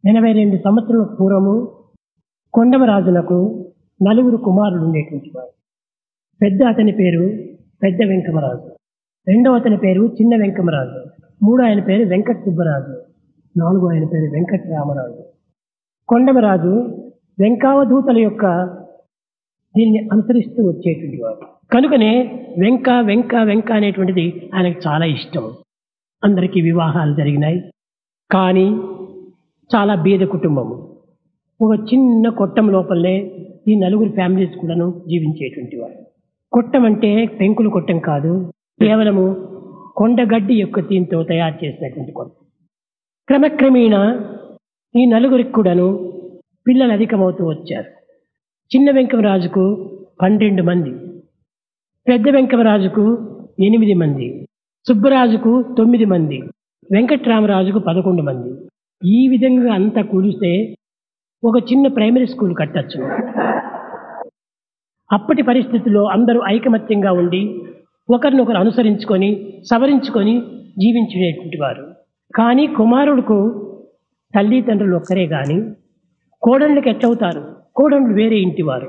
82 సంవత్సరాల పూర్వము కొండమరాజులకు నలుగురు కుమారులు ఉండేటువంటి వారు. పెద్ద అతని పేరు పెద్ద వెంకమరాజు, రెండవ అతని పేరు చిన్న వెంకమరాజు, మూడో ఆయన పేరు వెంకట సుబ్బరాజు, నాలుగో ఆయన పేరు వెంకట రామరాజు. కొండమరాజు వెంకావధూతల యొక్క దీన్ని అనుసరిస్తూ వచ్చేటువంటి వాడు కనుకనే వెంక వెంక వెంక అనేటువంటిది ఆయనకు చాలా ఇష్టం. అందరికీ వివాహాలు జరిగినాయి. కానీ చాలా బీద కుటుంబము. ఒక చిన్న కొట్టం లోపలనే ఈ నలుగురు ఫ్యామిలీస్ కూడాను జీవించేటువంటి వారు. కొట్టం అంటే పెంకులు కొట్టం కాదు, కేవలము కొండగడ్డి యొక్క దీంతో తయారు చేసినటువంటి కొట్టం. క్రమక్రమేణా ఈ నలుగురికి కూడాను పిల్లలు అధికమవుతూ వచ్చారు. చిన్న వెంకమరాజుకు 12 మంది, పెద్ద వెంకమరాజుకు 8 మంది, సుబ్బరాజుకు 9 మంది, వెంకట్రామరాజుకు 11 మంది. ఈ విధంగా అంతా కూలిస్తే ఒక చిన్న ప్రైమరీ స్కూల్ కట్టచ్చు. అప్పటి పరిస్థితుల్లో అందరూ ఐకమత్యంగా ఉండి ఒకరినొకరు అనుసరించుకొని సవరించుకొని జీవించేటువంటి వారు. కానీ కుమారుడుకు తల్లిదండ్రులు ఒక్కరే గాని కోడళ్ళకి ఎట్లవుతారు? కోడళ్ళు వేరే ఇంటివారు.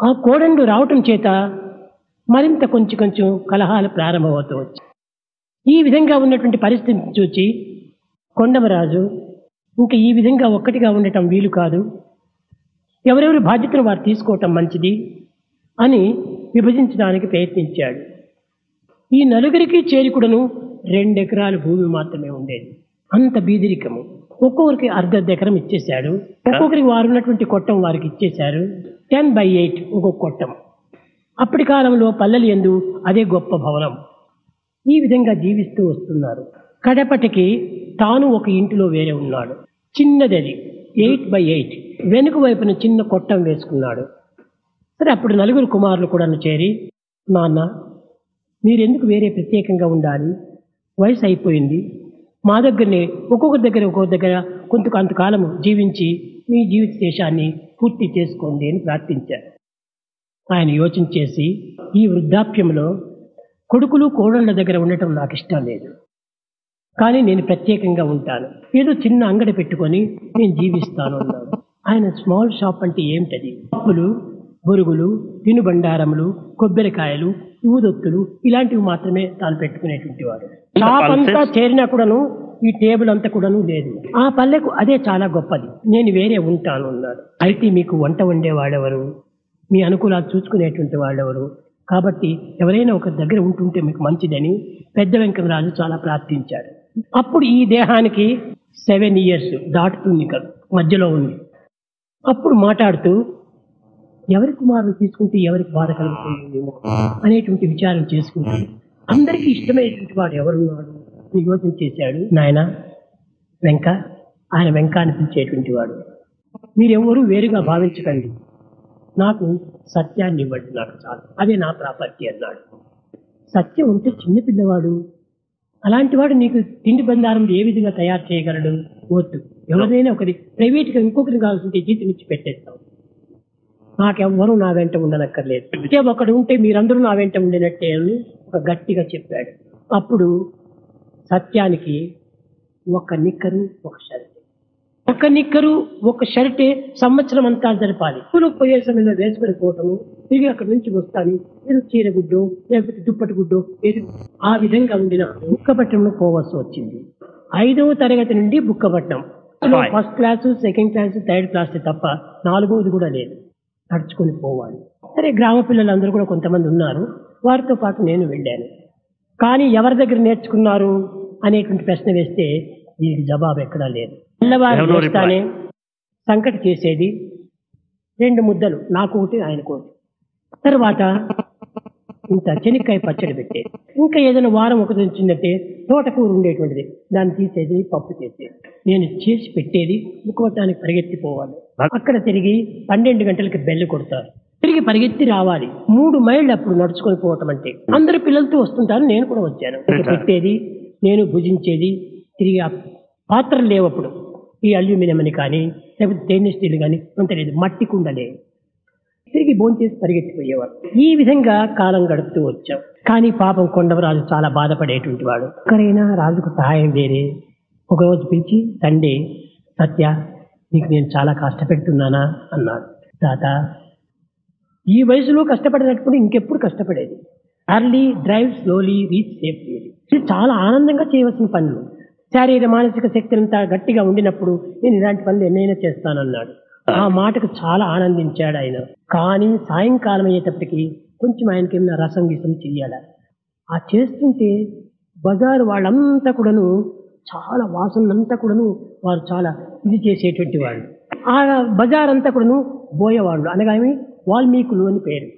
ఆ కోడళ్ళు రావటం చేత మరింత కొంచెం కొంచెం కలహాలు ప్రారంభమవుతూ వచ్చాయి. ఈ విధంగా ఉన్నటువంటి పరిస్థితిని చూచి కొండమరాజు ఇంకా ఈ విధంగా ఒక్కటిగా ఉండటం వీలు కాదు, ఎవరెవరి బాధ్యతను వారు తీసుకోవటం మంచిది అని విభజించడానికి ప్రయత్నించాడు. ఈ నలుగురికి చేరికూడను 2 ఎకరాల భూమి మాత్రమే ఉండేది. అంత బీదరికము. ఒక్కొక్కరికి అర్ధ ఎకరం ఇచ్చేశాడు. ఒక్కొక్కరికి వారు ఉన్నటువంటి కొట్టం వారికి ఇచ్చేశారు. 10/8 ఒక్కొక్క కొట్టం. అప్పటి కాలంలో పల్లెలు యందు అదే గొప్ప భవనం. ఈ విధంగా జీవిస్తూ వస్తున్నారు. కడపటికి తాను ఒక ఇంటిలో వేరే ఉన్నాడు. చిన్నది అది, 8/8. వెనుక వైపున చిన్న కొట్టం వేసుకున్నాడు. సరే, అప్పుడు నలుగురు కుమారులు కూడా చేరి, నాన్న మీరెందుకు వేరే ప్రత్యేకంగా ఉండాలి? వయసు అయిపోయింది. మా దగ్గరనే ఒక్కొక్కరి దగ్గర కొంతకాలము జీవించి మీ జీవిత శేషాన్ని పూర్తి చేసుకోండి అని ప్రార్థించారు. ఆయన యోచన చేసి, ఈ వృద్ధాప్యంలో కొడుకులు కోడళ్ల దగ్గర ఉండటం నాకు ఇష్టం లేదు, కానీ నేను ప్రత్యేకంగా ఉంటాను, ఏదో చిన్న అంగడి పెట్టుకొని నేను జీవిస్తాను అన్నాడు. ఆయన స్మాల్ షాప్ అంటే ఏమిటది? పప్పులు, బొరుగులు, తినుబండారములు, కొబ్బరికాయలు, ఊదొత్తులు ఇలాంటివి మాత్రమే తాను పెట్టుకునేటువంటి వాడు. షాప్ అంతా చేరినా కూడాను ఈ టేబుల్ అంతా కూడాను లేదు. ఆ పల్లెకు అదే చాలా గొప్పది, నేను వేరే ఉంటాను అన్నాడు. అయితే మీకు వంట వండేవాడెవరు? మీ అనుకూలాలు చూసుకునేటువంటి వాళ్ళెవరు? కాబట్టి ఎవరైనా ఒక దగ్గర ఉంటుంటే మీకు మంచిదని పెద్ద వెంకమరాజు చాలా ప్రార్థించాడు. అప్పుడు ఈ దేహానికి 7 years దాటుతుంది కదా, మధ్యలో ఉంది. అప్పుడు మాట్లాడుతూ ఎవరి కుమారులు తీసుకుంటే ఎవరికి బాధ కలుగుతుందేమో అనేటువంటి విచారం చేసుకుంటూ అందరికీ ఇష్టమైనటువంటి వాడు ఎవరున్నాడు అని యోచన చేశాడు. నాయన వెంక, ఆయన వెంక అని పిలిచేటువంటి వాడు, మీరెవరూ వేరుగా భావించకండి, నాకు సత్యాన్ని ఇవ్వండి, నాకు చాలు, అదే నా ప్రాపర్టీ అన్నాడు. సత్యం ఉంటే చిన్నపిల్లవాడు, అలాంటి వాడు నీకు తిండి బండారం ఏ విధంగా తయారు చేయగలడు? వద్దు, ఎవరైనా ఒకరి ప్రైవేట్గా ఇంకొకరిని కావాల్సింటే జీతం ఇచ్చి పెట్టేస్తాం, నాకెవ్వరూ నా వెంట ఉండనక్కర్లేదు, ఇంకే ఒకడు ఉంటే మీరందరూ నా వెంట ఉండినట్టే అని ఒక గట్టిగా చెప్పాడు. అప్పుడు సత్యానికి ఒక నిక్కరు ఒక షర్ట్, ఒక నిక్కరు ఒక షర్టే సంవత్సరం అంతా జరపాలి. స్కూలుకు పోయే సమయంలో వేసుకుని పోవటము, తిరిగి అక్కడి నుంచి వస్తాను ఏదో చీర గుడ్డో లేకపోతే దుప్పటి గుడ్డో ఏది ఆ విధంగా ఉండిన బుక్కపట్నంలో పోవాల్సి వచ్చింది. 5వ తరగతి నుండి Bukkapatnam. First class, second class, third class తప్ప 4వది కూడా లేదు. నడుచుకొని పోవాలి. సరే, గ్రామ పిల్లలందరూ కూడా కొంతమంది ఉన్నారు, వారితో పాటు నేను వెళ్ళాను. కానీ ఎవరి దగ్గర నేర్చుకున్నారు అనేటువంటి ప్రశ్న వేస్తే దీనికి జవాబు ఎక్కడా లేదు. పిల్లవారు చేస్తానే సంకటి చేసేది, 2 ముద్దలు, నాకు ఒకటి ఆయనకు ఒకటి. తర్వాత ఇంత చెనిక్కాయ పచ్చడి పెట్టేది. ఇంకా ఏదైనా వారం ఒకటి వచ్చిందంటే తోటకూర ఉండేటువంటిది, దాన్ని తీసేది, పప్పు చేసేది. నేను చేసి పెట్టేది, ముక్కువటానికి పరిగెత్తిపోవాలి. అక్కడ తిరిగి 12 గంటలకి బెల్లు కొడతారు, తిరిగి పరిగెత్తి రావాలి. 3 మైళ్ళు అప్పుడు నడుచుకొని పోవటం అంటే. అందరు పిల్లలతో వస్తుంటారు, నేను కూడా వచ్చాను. పెట్టేది, నేను భుజించేది. తిరిగి ఆ పాత్రలు లేవప్పుడు, ఈ అల్యూమినియం అని కానీ లేకపోతే స్టెయిన్లెస్ స్టీల్ కానీ అంత లేదు, మట్టి కుండలే. తిరిగి భోంచేసి పరిగెత్తిపోయేవాడు. ఈ విధంగా కాలం గడుపుతూ వచ్చాం. కానీ పాపం కొండవరాజు చాలా బాధపడేటువంటి వాడు. ఒక్కరైనా రాజుకు సహాయం వేరే. ఒకరోజు పిలిచి, సండే సత్య నీకు నేను చాలా కష్టపెడుతున్నానా అన్నాడు. తాత, ఈ వయసులో కష్టపడినప్పుడు ఇంకెప్పుడు కష్టపడేది. Early drive slowly reach safely. ఇది చాలా ఆనందంగా చేయవలసిన పనులు. శారీర మానసిక శక్తి అంతా గట్టిగా ఉండినప్పుడు నేను ఇలాంటి పనులు ఎన్నైనా చేస్తానన్నాడు. ఆ మాటకు చాలా ఆనందించాడు ఆయన. కానీ సాయంకాలం అయ్యేటప్పటికి కొంచెం ఆయనకి ఏమైనా రసం గీసం చెయ్యాల. ఆ చేస్తుంటే బజారు వాళ్ళంతా కూడాను చాలా వాసనంతా కూడాను వారు చాలా ఇది చేసేటువంటి వాళ్ళు. ఆ బజార్ అంతా కూడాను బోయేవాళ్ళు, అనగా వాల్మీకులు అని పేరు.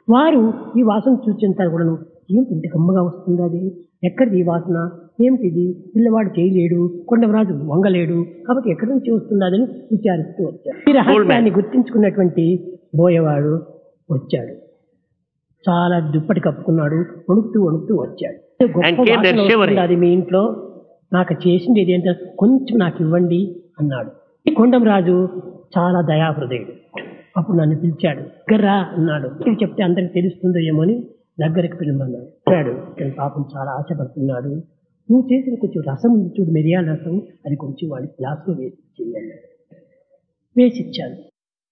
వారు ఈ వాసన చూసేంత కూడాను ఏమిటి ఇంత గమ్మగా వస్తుంది, అది ఎక్కడిది ఈ వాసన, ఏమిటిది, పిల్లవాడు చేయలేడు, కొండవరాజు వంగలేడు, కాబట్టి ఎక్కడి నుంచి వస్తున్నదని విచారిస్తూ వచ్చాడు. ఈ రహస్యాన్ని గుర్తించుకున్నటువంటి బోయేవాడు వచ్చాడు. చాలా దుప్పటి కప్పుకున్నాడు, వణుకుతూ వణుకుతూ వచ్చాడు. గొప్ప వాసన వస్తుంది, అది మీ ఇంట్లో నాకు చేసింది ఏంటంటే కొంచెం నాకు ఇవ్వండి అన్నాడు. కొండమరాజు చాలా దయాహృదయుడు. అప్పుడు నన్ను పిలిచాడు. దగ్గర్రా అన్నాడు. ఇది చెప్తే అందరికి తెలుస్తుందో ఏమో అని దగ్గరికి పిలవమన్నాడు. చెప్పాడు, పాపం చాలా ఆశపడుతున్నాడు, నువ్వు చేసిన కొంచెం రసం ఉంది చూడు, మిరియాల రసం, అది కొంచెం వాడి గ్లాసులో వేసి చెయ్యాలి. వేసిచ్చాను.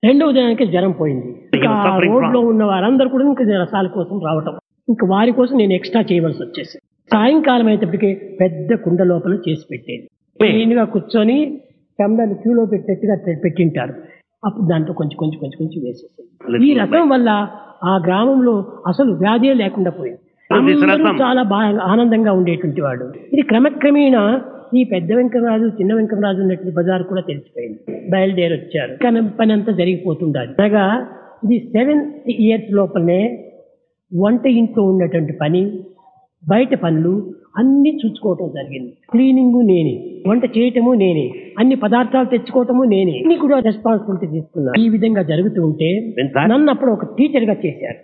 రెండవ దినానికి జ్వరం పోయింది. ఆ రోడ్లో ఉన్న వారందరూ కూడా ఇంకా రసాల కోసం రావటం, ఇంకా వారి కోసం నేను ఎక్స్ట్రా చేయవలసి వచ్చేసింది. సాయంకాలం అయ్యేటప్పటికే పెద్ద కుండ లోపల చేసి పెట్టేది. క్లీన్గా కూర్చొని కమ్మలు క్యూలో పెట్టేట్టుగా పెట్టింటారు. అప్పుడు దాంట్లో కొంచెం కొంచెం కొంచెం కొంచెం వేసేసేది. ఈ రసం వల్ల ఆ గ్రామంలో అసలు వ్యాధే లేకుండా పోయింది. అందరూ చాలా బాగా ఆనందంగా ఉండేటువంటి వాడు. ఇది క్రమక్రమేణా ఈ పెద్ద వెంకమరాజు చిన్న వెంకమరాజు ఉన్నటువంటి బజార్ కూడా తెలిసిపోయింది. బయలుదేరి వచ్చారు. కానీ పని అంతా జరిగిపోతుండాలి. అనగా ఇది 7 years లోపలనే వంట ఇంట్లో ఉన్నటువంటి పని, బయట పనులు అన్ని చూసుకోవటం జరిగింది. క్లీనింగ్ నేనే, వంట చేయటము నేనే, అన్ని పదార్థాలు తెచ్చుకోవటము నేనే, అన్ని కూడా రెస్పాన్సిబిలిటీ తీసుకున్నాను. ఈ విధంగా జరుగుతూ ఉంటే నన్ను అప్పుడు ఒక టీచర్ గా చేశారు.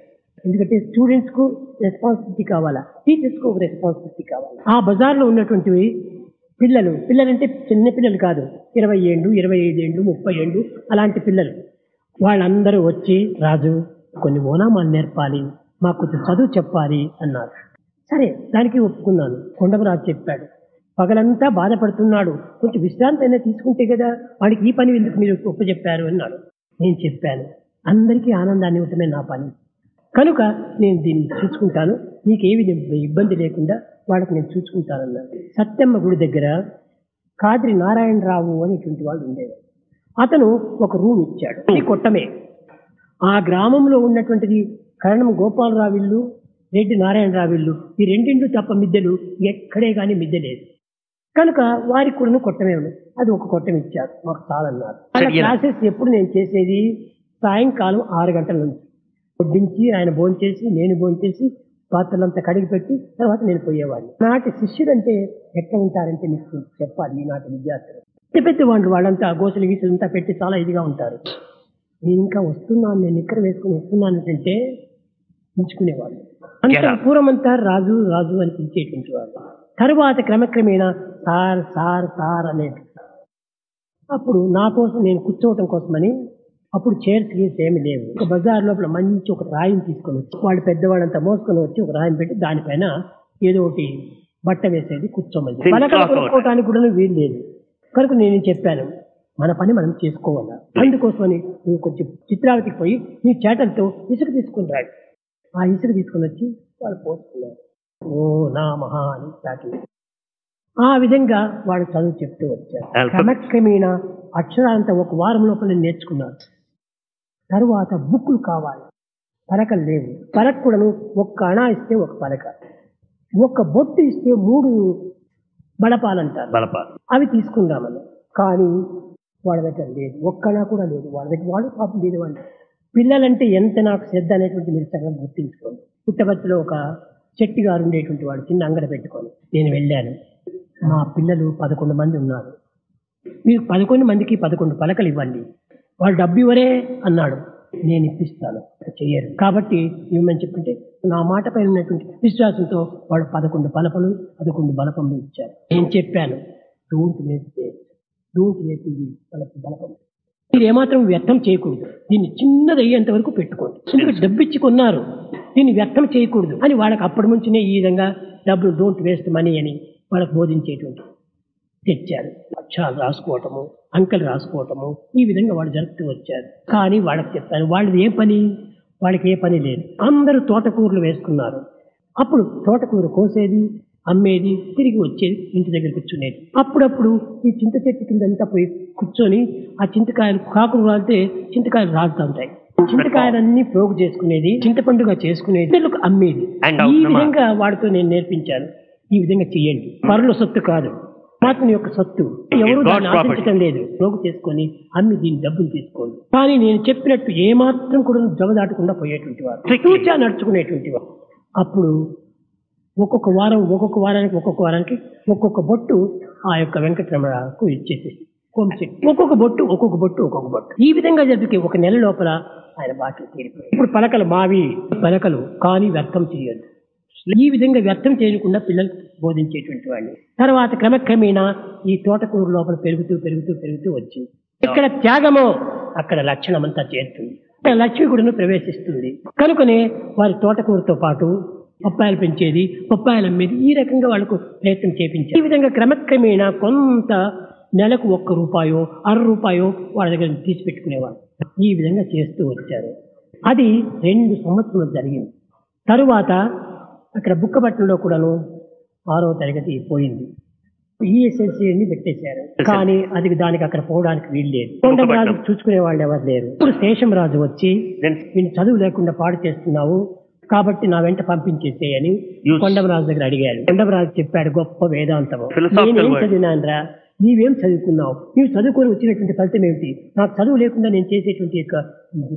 ఎందుకంటే స్టూడెంట్స్ కు రెస్పాన్సిబిలిటీ కావాలా, టీచర్స్ కు ఒక రెస్పాన్సిబిలిటీ కావాలా. ఆ బజార్ లో ఉన్నటువంటి పిల్లలంటే చిన్న పిల్లలు కాదు, 20 ఏళ్ళు 25 ఏళ్ళు 30 ఏళ్ళు అలాంటి పిల్లలు. వాళ్ళందరూ వచ్చి, రాజు కొన్ని ఓనామాలు నేర్పాలి, మాకు కొంచెం చదువు చెప్పాలి అన్నారు. సరే, దానికి ఒప్పుకున్నాను. కొండమరాజు చెప్పాడు, పగలంతా బాధపడుతున్నాడు, కొంచెం విశ్రాంతి అయినా తీసుకుంటే కదా, వాడికి ఈ పని ఎందుకు మీరు ఒప్పచెప్పారు అన్నాడు. నేను చెప్పాను, అందరికీ ఆనందాన్ని ఇవ్వటమే నా పని, కనుక నేను దీన్ని చూసుకుంటాను, నీకేమి ఇబ్బంది లేకుండా వాళ్ళకి నేను చూసుకుంటానన్నాను. సత్యమ్మ గుడి దగ్గర కాద్రి నారాయణరావు అనేటువంటి వాళ్ళు ఉండేవారు. అతను ఒక రూమ్ ఇచ్చాడు. ఈ కొట్టమే. ఆ గ్రామంలో ఉన్నటువంటిది కరణం గోపాలరావు ఇల్లు, రెడ్డి నారాయణరావు ఇల్లు, ఈ రెండింటి తప్ప మిద్దెలు ఎక్కడే కానీ మిద్దె లేదు. కనుక వారికి కూడా కొట్టమే ఉంది. అది ఒక కొట్టం ఇచ్చారు, మాకు చాలన్నారు. వాళ్ళ క్లాసెస్ ఎప్పుడు నేను చేసేది సాయంకాలం 6 గంటల నుంచి వడ్డించి, ఆయన భోంచేసి, నేను భోంచేసి, పాత్రలంతా కడిగి పెట్టి తర్వాత నేను పోయేవాడిని. నాటి శిష్యుడంటే ఎట్లా ఉంటారంటే మీకు చెప్పాలి. ఈనాటి విద్యార్థులు పెద్ద వాళ్ళంతా గోసలు గీసలు అంతా పెట్టి చాలా ఇదిగా ఉంటారు. నేను ఇంకా వస్తున్నాను, నేను ఇక్కడ వేసుకుని వస్తున్నాను అంటే పిలుచుకునేవాళ్ళు. అంత పూర్వమంతా రాజు రాజు అని పిలిచేటువంటి వాళ్ళు. తరువాత క్రమక్రమేణా సార్ సార్ సార్ అనే. అప్పుడు నా కోసం నేను కూర్చోవటం కోసమని అప్పుడు చైర్స్ గీర్స్ ఏమి లేవు. ఒక బజార్ లోపల మంచి ఒక రాయిని తీసుకొని వచ్చి, వాళ్ళు పెద్దవాళ్ళంతా మోసుకొని వచ్చి ఒక రాయిని పెట్టి దానిపైన ఏదో ఒకటి బట్ట వేసేది, కూర్చోమని. పలకలు కొనుక్కోవటానికి కూడా వీలు లేదు. కనుక నేను చెప్పాను, మన పని మనం చేసుకోవాలా, అందుకోసమని నువ్వు కొంచెం చిత్రావతికి పోయి నీ చేటలతో ఇసుక తీసుకుని రాడు. ఆ ఇసుక తీసుకుని వచ్చి వాళ్ళు పోసుకున్నారు. ఓ నా మహా అని స్టార్టింగ్. ఆ విధంగా వాళ్ళు చదువు చెప్తూ వచ్చారు. క్రమక్రమేణా అక్షరాలంతా ఒక వారం లోపల నేర్చుకున్నారు. తరువాత బుక్కులు కావాలి, పలకలు లేవు. పలక కూడాను ఒక్క అణా ఇస్తే ఒక పలక, ఒక్క బొట్టు ఇస్తే 3 బడపాలంటారు, అవి తీసుకుందామని. కానీ వాళ్ళ దగ్గర లేదు, ఒక్కనా కూడా లేదు వాళ్ళ దగ్గర. వాళ్ళు పాపం లేనివాళ్ళు. పిల్లలంటే ఎంత నాకు శ్రద్ధ అనేటువంటి మీరు సగం గుర్తించుకోండి. పుట్టపర్తిలో ఒక చెట్టి గారు ఉండేటువంటి వాడు చిన్న అంగడి పెట్టుకొని నేను వెళ్ళాను. మా పిల్లలు 11 మంది ఉన్నారు, మీరు 11 మందికి 11 పలకలు ఇవ్వండి, వాళ్ళు డబ్బు ఇవ్వరే అన్నాడు. నేను ఇప్పిస్తాను, చెయ్యరు. కాబట్టి ఇవ్వమని చెప్తుంటే నా మాట పైన ఉన్నటువంటి విశ్వాసంతో వాళ్ళు 11 పలపలు 11 బలపములు ఇచ్చారు. నేను చెప్పాను, డోంట్ వేస్ట్ బలపం, మీరు ఏమాత్రం వ్యర్థం చేయకూడదు, దీన్ని చిన్నది అయ్యేంత వరకు పెట్టుకోండి, ఎందుకంటే డబ్బు ఇచ్చి కొన్నారు, దీన్ని వ్యర్థం చేయకూడదు అని వాళ్ళకి అప్పటి నుంచినే ఈ విధంగా డబ్బులు డోంట్ వేస్ట్ మనీ అని వాళ్ళకు బోధించేటువంటి. తెచ్చారు. అక్షరాలు రాసుకోవటము, అంకెలు రాసుకోవటము, ఈ విధంగా వాళ్ళు జరుపుతూ వచ్చారు. కానీ వాళ్ళకి చెప్పాను, వాళ్ళది ఏ పని, వాళ్ళకి ఏ పని లేదు. అందరూ తోటకూరలు వేసుకున్నారు. అప్పుడు తోటకూర కోసేది, అమ్మేది, తిరిగి వచ్చేది, ఇంటి దగ్గర కూర్చునేది. అప్పుడప్పుడు ఈ చింత చెట్టు కిందంతా పోయి కూర్చొని ఆ చింతకాయలు కాకులు రాలితే చింతకాయలు రాలుతూ ఉంటాయి. చింతకాయలన్నీ పోగు చేసుకునేది, చింతపండుగా చేసుకునేది, పిల్లలకు అమ్మేది. ఈ విధంగా వాడితో నేను నేర్పించాను. ఈ విధంగా చెయ్యండి. పరుల సొత్తు కాదు, పరమాత్మ యొక్క సొత్తు. ఎవరు దాన్ని ఆశించడం లేదు. పోగు చేసుకొని అమ్మి దీని డబ్బులు తీసుకోండి. కానీ నేను చెప్పినట్టు ఏమాత్రం కూడా జవదాటకుండా పోయేటువంటి వారు, తూచా నడుచుకునేటువంటి వారు. అప్పుడు ఒక్కొక్క వారానికి ఒక్కొక్క బొట్టు ఆ యొక్క వెంకటరమణకు ఇచ్చేసేసి ఒక్కొక్క బొట్టు ఈ విధంగా జరిగితే ఒక నెల లోపల ఆయన బాటలు తీరిపోయాయి. ఇప్పుడు పలకలు మావి పలకలు కానీ వ్యర్థం చేయొద్దు. ఈ విధంగా వ్యర్థం చేయకుండా పిల్లలకు బోధించేటువంటి వాడిని. తర్వాత క్రమక్రమేణా ఈ తోటకూరు లోపల పెరుగుతూ వచ్చింది. ఇక్కడ త్యాగమో అక్కడ లక్షణం అంతా చేరుతుంది. అక్కడ లక్ష్మి కూడా ప్రవేశిస్తుంది. కనుకనే వారి తోటకూరుతో పాటు పప్పాయలు పెంచేది, పప్పాయలు అమ్మేది, ఈ రకంగా వాళ్ళకు ప్రయత్నం చేపించారు. ఈ విధంగా క్రమక్రమేణా కొంత నెలకు ₹1 ₹1.5 వాళ్ళ దగ్గర తీసి పెట్టుకునేవాళ్ళు. ఈ విధంగా చేస్తూ వచ్చారు. అది 2 సంవత్సరాలు జరిగింది. తరువాత అక్కడ బుక్కపట్నంలో కూడాను 6వ తరగతి పోయింది. ESLC అని పెట్టేశారు. కానీ దానికి అక్కడ పోవడానికి వీలు లేదు. కొండమరాజు చూసుకునే వాళ్ళు ఎవరు లేరు. ఇప్పుడు శేషంరాజు వచ్చి నేను చదువు లేకుండా పాడు చేస్తున్నావు కాబట్టి నా వెంట పంపించేసేయని కొండమరాజు దగ్గర అడిగారు. కొండమరాజు చెప్పాడు గొప్ప వేదాంతము. నేనేం చదివినానరా, నీవేం చదువుకున్నావు, నీవు చదువుకొని వచ్చినటువంటి ఫలితం ఏమిటి, నాకు చదువు లేకుండా నేను చేసేటువంటి యొక్క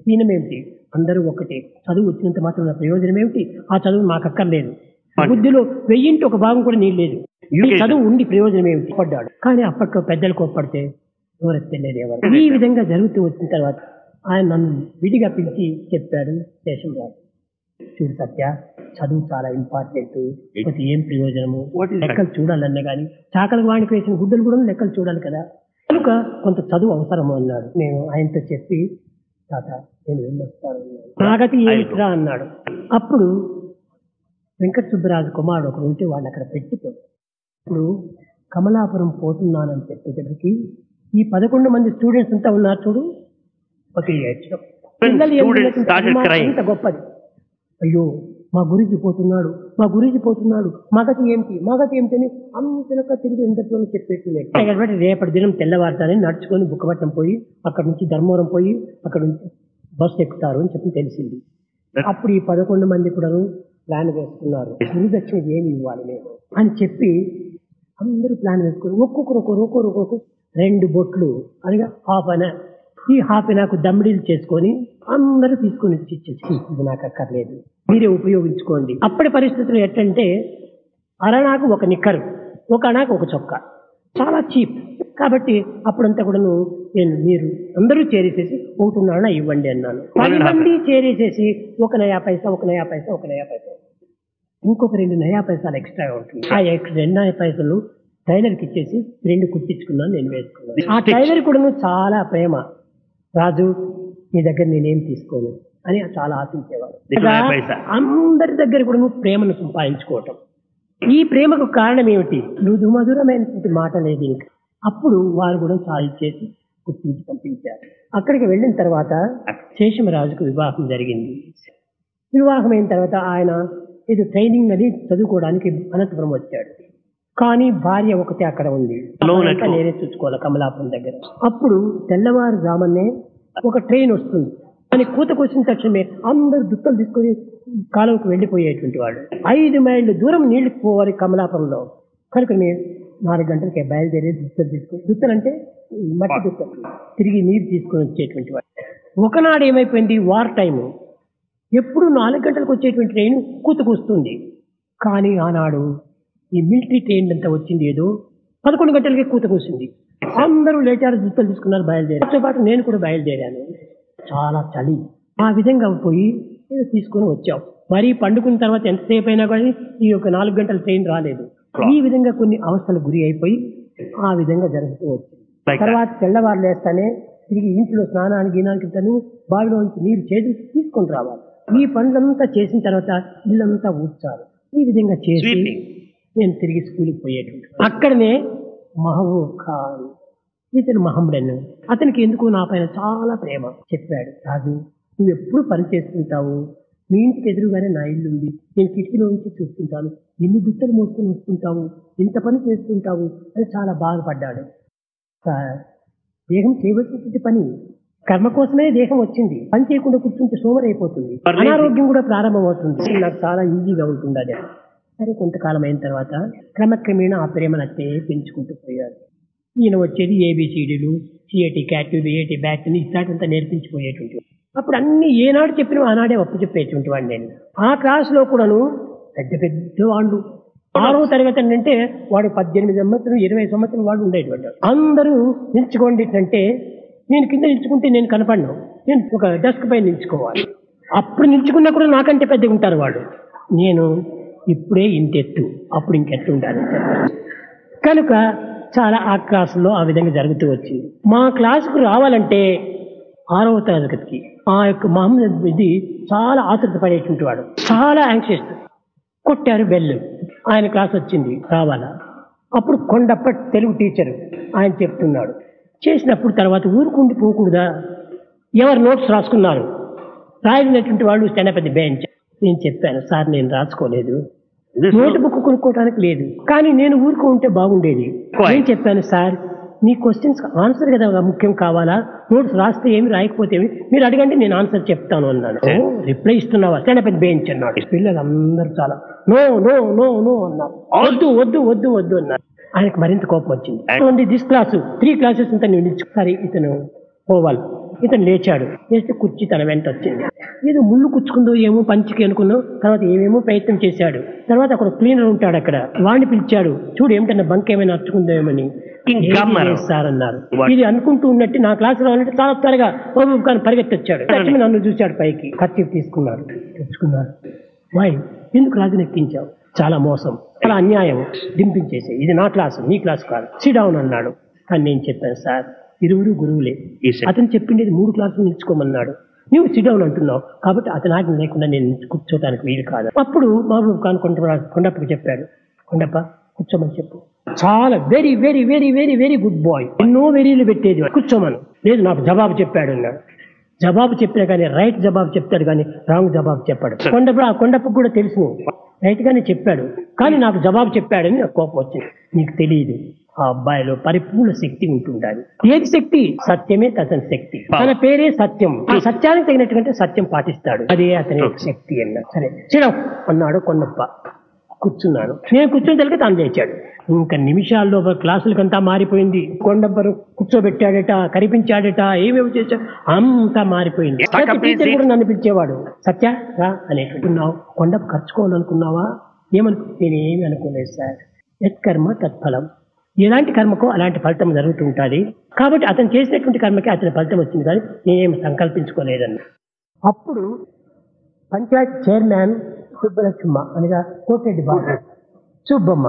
దీనం ఏమిటి, అందరూ ఒకటే, చదువు వచ్చినంత మాత్రం నా ప్రయోజనం ఏమిటి, ఆ చదువు నాకు అక్కర్లేదు, బుద్ధిలో 1000 ఒక భాగం కూడా నీళ్ళు లేదు, ఈ చదువు ఉండి ప్రయోజనం ఏమిటి పడ్డాడు. కానీ అప్పట్లో పెద్దలు కోప్పడితే నోరెత్తలేదు ఎవరు. ఈ విధంగా జరుగుతూ వచ్చిన తర్వాత ఆయన నన్ను విడిగా పిలిచి చెప్పాడు, శేషంరాజు చూడు సత్య, చదువు చాలా ఇంపార్టెంట్, ఒకటి ఏం ప్రయోజనము, లెక్కలు చూడాలన్నా కానీ చాకలి వాడికి వేసిన గుడ్డలు కూడా లెక్కలు చూడాలి కదా, కనుక కొంత చదువు అవసరము అన్నాడు. నేను ఆయనతో చెప్పి తాత నేను వెళ్ళొస్తాను, నాగతి ఏమిట్రా అన్నాడు. అప్పుడు వెంకట సుబ్బరాజు కుమారుడు ఒకరు ఉంటే వాళ్ళు అక్కడ పెట్టుకో, ఇప్పుడు కమలాపురం పోతున్నానని చెప్పేటప్పటికి ఈ 11 మంది స్టూడెంట్స్ అంతా ఉన్నారు చూడు, ఒక ఏడ్చడం, పిల్లలు గొప్పది, అయ్యో మా గురించి పోతున్నాడు, మగతి ఏమిటి అని అంతలక తిరిగి ఎంతలో చెప్పేసి రేపటి దినం తెల్లవారుతానని నడుచుకొని బుక్కపట్నం పోయి అక్కడ నుంచి ధర్మవరం పోయి అక్కడ నుంచి బస్సు ఎక్కుతారు అని చెప్పి తెలిసింది. అప్పుడు ఈ 11 మంది కూడా ప్లాన్ వేసుకున్నారు, గురుదక్షిణ ఏమి ఇవ్వాలి మేము అని చెప్పి అందరూ ప్లాన్ వేసుకుని ఒక్కొక్కరు 2 బొట్లు అనగా ఈ హాఫ్ నాకు దమ్మిడీలు చేసుకొని అందరూ తీసుకొని ఇచ్చేసి ఇది నాకు అక్కర్లేదు, మీరే ఉపయోగించుకోండి. అప్పటి పరిస్థితులు ఎట్టంటే అరణాకు ఒక నిక్కరు, ఒక అణాకు ఒక చొక్కా, చాలా చీప్. కాబట్టి అప్పుడంతా కూడా నేను మీరు అందరూ చేరేసేసి 1.5 అణా ఇవ్వండి అన్నాను. 10 మంది చేరేసేసి 1 నయా పైసా ఇంకొక 2 నయా పైసలు ఎక్స్ట్రా ఉంటుంది. ఆ 2 నయా పైసలు టైలర్కి ఇచ్చేసి 2 కుట్టించుకున్నాను, నేను వేసుకున్నాను. ఆ టైలర్ కూడా చాలా ప్రేమ, రాజు నీ దగ్గర నేనేం తీసుకోను అని చాలా ఆశించేవాడు. అందరి దగ్గర కూడా ప్రేమను సంపాదించుకోవటం. ఈ ప్రేమకు కారణం ఏమిటి, మధురమైనటువంటి మాట లేదు ఇంకా. అప్పుడు వారు కూడా సాధించేసి గుర్తించి పంపించారు. అక్కడికి వెళ్ళిన తర్వాత శేషమరాజుకు వివాహం జరిగింది. వివాహం అయిన తర్వాత ఆయన ఇది ట్రైనింగ్ అది చదువుకోవడానికి అనంతపురం వచ్చాడు. కానీ భార్య ఒకటే అక్కడ ఉంది, నేనే చూసుకోవాలి కమలాపురం దగ్గర. అప్పుడు తెల్లవారుజామునే ఒక ట్రైన్ వస్తుంది అని కూతకు వచ్చిన తక్షణమే అందరు దుత్తలు తీసుకొని కాలువకు వెళ్ళిపోయేటువంటి వాడు. 5 మైళ్ళ దూరం నీళ్లు పోవాలి కమలాపురంలో. కనుక మేము 4 గంటలకే బయలుదేరి దుత్తలు తీసుకొని, దుత్తలంటే మట్టి దుత్తలు, తిరిగి నీరు తీసుకొని వచ్చేటువంటి వాడు. ఒకనాడు ఏమైపోయింది, వార్ టైము, ఎప్పుడు 4 గంటలకు వచ్చేటువంటి ట్రైన్ కూతకు వస్తుంది. కానీ ఆనాడు ఈ మిలిటరీ ట్రైన్ అంతా వచ్చింది, ఏదో 11 గంటలకే కూతకు వచ్చింది. అందరూ లేచారు, దుత్తలు తీసుకున్నారు, బయలుదేరారు. పాటు నేను కూడా బయలుదేరాను. చాలా చలి. ఆ విధంగా పోయి తీసుకొని వచ్చాం. మరీ పండుకున్న తర్వాత ఎంతసేపు అయినా కానీ ఈ యొక్క 4 గంటల ట్రైన్ రాలేదు. ఈ విధంగా కొన్ని అవస్థలు గురి అయిపోయి ఆ విధంగా జరుగుతూ వచ్చింది. తర్వాత తెల్లవారు లేస్తానే తిరిగి ఇంట్లో స్నానానికి తను బావిలో నుంచి నీరు చేసి తీసుకొని రావాలి. ఈ పనులంతా చేసిన తర్వాత ఇల్లంతా ఊడ్చాలి. ఈ విధంగా చేసి నేను తిరిగి స్కూల్కి పోయేటువంటి. అక్కడనే మహబూబ్ ఖాన్. ఇతను మహమ్మడన్. అతనికి ఎందుకు నా పైన చాలా ప్రేమ. చెప్పాడు, రాజు నువ్వు ఎప్పుడు పని చేస్తుంటావు, మీ ఇంటికి ఎదురుగానే నా ఇల్లు ఉంది, నేను కిటికీలో నుంచి చూస్తుంటాను, ఎన్ని దుట్టలు మోసుకొని వస్తుంటావు, ఎంత పని చేస్తుంటావు అని చాలా బాధపడ్డాడు. సార్, దేహం చేయవలసినటువంటి పని, కర్మ కోసమే దేహం వచ్చింది, పని చేయకుండా కూర్చుంటే సోమరైపోతుంది, అనారోగ్యం కూడా ప్రారంభమవుతుంది, నాకు చాలా ఈజీగా ఉంటుంది అది. సరే, కొంతకాలం అయిన తర్వాత క్రమక్రమేణా ఆ ప్రేమను అట్టే పెంచుకుంటూ పోయాడు. ఈయన వచ్చేది ఏబిసిడీలు, సిఏటి క్యాట్, ఏటి బ్యాట్ ఇట్లాంటింతా నేర్పించిపోయేటువంటి. అప్పుడు అన్ని ఏనాడు చెప్పినా ఆనాడే అప్పు చెప్పేటువంటి వాడిని నేను. ఆ క్లాసులో కూడాను పెద్ద పెద్ద వాళ్ళు 6వ తరగతి అంటే వాడు 18 సంవత్సరం 20 సంవత్సరం వాడు ఉండేటువంటి. అందరూ నిల్చుకోండి అంటే నేను కింద నిల్చుకుంటే నేను కనపడను, నేను ఒక డెస్క్ పైన నిల్చుకోవాలి. అప్పుడు నిల్చుకున్నా కూడా నాకంటే పెద్దగా ఉంటారు వాడు. నేను ఇప్పుడే ఇంతెత్తు, అప్పుడు ఇంకెత్తు ఉండాలి కనుక చాలా ఆ క్లాసుల్లో ఆ విధంగా జరుగుతూ వచ్చింది. మా క్లాసుకు రావాలంటే 6వ తరగతికి ఆ యొక్క మహమ్మద్ ఇది చాలా ఆతృత పడేటువంటి వాడు, చాలా యాంగ్షియస్. కొట్టారు బెల్లు, ఆయన క్లాస్ వచ్చింది, రావాలా. అప్పుడు కొండప్ప తెలుగు టీచరు ఆయన చెప్తున్నాడు. చేసినప్పుడు తర్వాత ఊరుకుండి పోకూడదా, ఎవరు నోట్స్ రాసుకున్నారు, రాయనటువంటి వాళ్ళు పెద్ద బెంచ్. నేను చెప్పాను, సార్ నేను రాసుకోలేదు, నోట్ బుక్ కొనుక్కోవడానికి లేదు, కానీ నేను ఊరుకో ఉంటే బాగుండేది. నేను చెప్పాను, సార్ మీ క్వశ్చన్స్ ఆన్సర్ కదా ముఖ్యం కావాలా, నోట్స్ రాస్తే ఏమి రాయకపోతే ఏమి, మీరు అడగండి నేను ఆన్సర్ చెప్తాను అన్నాను. రిప్లై ఇస్తున్నావా, పెద్ద బెంచ్ అన్నాడు. పిల్లలు అందరూ చాలా నో నో నో నో అన్నారు, వద్దు వద్దు వద్దు వద్దు అన్నారు. ఆయనకు మరింత కోపం వచ్చింది. దిస్ క్లాసు 3 క్లాసెస్ ఇంత నిలుచుకోవాలి, ఇతను పోవాలి. ఇతను లేచాడు, లేస్తే కుర్చీ తన వెంట వచ్చింది. ఏదో ముళ్ళు కుచ్చుకుందో ఏమో పంచికి అనుకున్నాం. తర్వాత ఏమేమో ప్రయత్నం చేశాడు. తర్వాత అక్కడ క్లీనర్ ఉంటాడు, అక్కడ వాడిని పిలిచాడు, చూడు ఏమిటన్నా బంక్ ఏమైనా అర్చుకుందో ఏమని. సార్ అన్నారు. ఇది అనుకుంటూ ఉన్నట్టు నా క్లాస్ రావాలంటే చాలా త్వరగా కానీ పరిగెత్తొచ్చాడు. నన్ను చూశాడు, పైకి ఖర్చు తీసుకున్నాడు, తెచ్చుకున్నాడు. వాయ్ ఎందుకు రాజుని ఎక్కించావు, చాలా మోసం, చాలా అన్యాయం, దింపించేసే, ఇది నా క్లాసు నీ క్లాసు కాదు, సిడౌన్ అన్నాడు. కానీ నేను చెప్పాను, సార్ ఇరువురు గురువులే, అతను చెప్పిండేది 3 క్లాసులు నిల్చుకోమన్నాడు, నువ్వు సిడౌన్ అంటున్నావు, కాబట్టి అతని ఆజ్ఞ లేకుండా నేను కూర్చోటానికి వీలు కాదు. అప్పుడు మహబూబ్ ఖాన్ కొండప్పకి చెప్పాడు, కొండప్ప కూర్చోమని చెప్పు. చాలా very very very very very good boy, ఎన్నో వెరీలు పెట్టేది, కూర్చోమను. లేదు నాకు జవాబు చెప్పాడు అన్నాడు. జవాబు చెప్పినా కానీ రైట్ జవాబు చెప్తాడు కానీ రాంగ్ జవాబు చెప్పాడు. కొండప్పకు కూడా తెలుసు, రైట్ గానే చెప్పాడు, కానీ నాకు జవాబు చెప్పాడని నాకు కోపం వచ్చింది. నీకు తెలియదు, ఆ అబ్బాయిలో పరిపూర్ణ శక్తి ఉంటుండాలి. ఏది శక్తి? సత్యమే అతని శక్తి, తన పేరే సత్యం. ఆ సత్యానికి తగినట్టుగా సత్యం పాటిస్తాడు, అదే అతని శక్తి అన్నాడు. సరే చిరం అన్నాడు కొండప్ప. కూర్చున్నాను, నేను కూర్చుని తెలికి తాను లేచాడు. ఇంకా నిమిషాల్లో క్లాసులకంతా మారిపోయింది. కొండప్పరు కూర్చోబెట్టాడట, కరిపించాడట, ఏమేమి చేశాడు, అంతా మారిపోయింది. టీచర్ కూడా నన్ను పిలిచేవాడు, సత్య రా అనేటున్నావు, కొండప్ప ఖర్చుకోవాలనుకున్నావా? నేనేమి అనుకోలేదు సార్. యత్కర్మ తత్ఫలం, ఎలాంటి కర్మకో అలాంటి ఫలితం జరుగుతుంటుంది, కాబట్టి అతను చేసినటువంటి కర్మకి అతని ఫలితం వచ్చింది, కానీ నేనేమి సంకల్పించుకోలేదన్న. అప్పుడు పంచాయత్ చైర్మన్ సుబ్బలక్ష్మ అనగా కోటరెడ్డి బాబు సుబ్బమ్మ,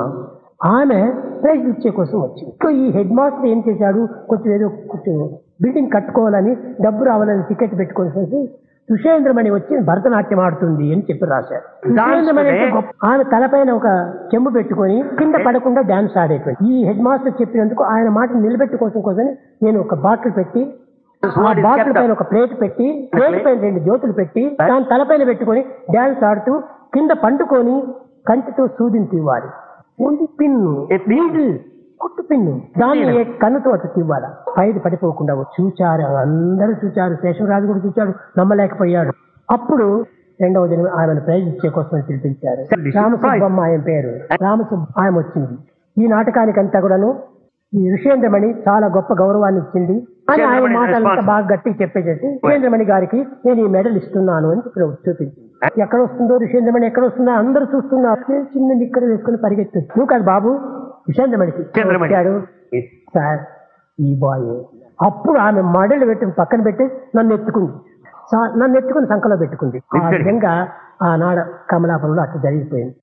ఆమె ప్రైజ్ ఇచ్చే కోసం వచ్చింది. ఈ హెడ్ మాస్టర్ ఏం చేశాడు, కొంచెం బిల్డింగ్ కట్టుకోవాలని డబ్బు రావాలని టికెట్ పెట్టుకోవాల్సి సుషేంద్రమణి వచ్చి భరతనాట్యం ఆడుతుంది అని చెప్పి రాశారు. సుషేంద్రమణి ఆమె తలపైన ఒక చెంబు పెట్టుకొని కింద పడకుండా డాన్స్ ఆడేటువంటి. ఈ హెడ్ మాస్టర్ చెప్పినందుకు ఆయన మాట నిలబెట్టుకోసం నేను ఒక బాటిల్ పెట్టి, ఆ బాటిల్ పైన ఒక ప్లేట్ పెట్టి, ప్లేట్ పైన 2 జ్యోతులు పెట్టి దాని తలపైన పెట్టుకొని డాన్స్ ఆడుతూ కింద పండుకొని కంటితో సూదిని తీవాలి. ఓన్లీ పిన్ను, కుట్టు పిన్ను, దాన్ని కన్నుతో అటు తీవాల, పైది పడిపోకుండా. చూచారు, అందరూ చూచారు, శేషవరాజు కూడా చూచాడు, నమ్మలేకపోయాడు. అప్పుడు 2వ దినం ఆమెను ప్రైజ్ ఇచ్చే కోసం పిలిపించారు. రామసుబ్బమ్మ ఆయన పేరు, రామసుబ్బ ఆయన వచ్చింది. ఈ నాటకానికంతా కూడాను ఈ ఋషేంద్రమణి చాలా గొప్ప గౌరవాన్ని ఇచ్చింది అని ఆయన మాటలంతా బాగా గట్టిగా చెప్పేసేసి ఋషేంద్రమణి గారికి నేను ఈ మెడల్ ఇస్తున్నాను అని చూపించింది. ఎక్కడ వస్తుందో ఋషేంద్రమణి, ఎక్కడ వస్తుందో అందరూ చూస్తున్నారు. చిన్న నిక్కర వేసుకుని పరిగెత్తు, నువ్వు కాదు బాబు ఋషేంద్రమణికి వచ్చాడు సార్ ఈ బాయ్. అప్పుడు ఆమె మెడల్ పెట్టి పక్కన పెట్టి నన్ను ఎత్తుకుని సంకలో పెట్టుకుంది. ఆ విధంగా ఆనాడు కమలాపురంలో అట్లా జరిగిపోయింది.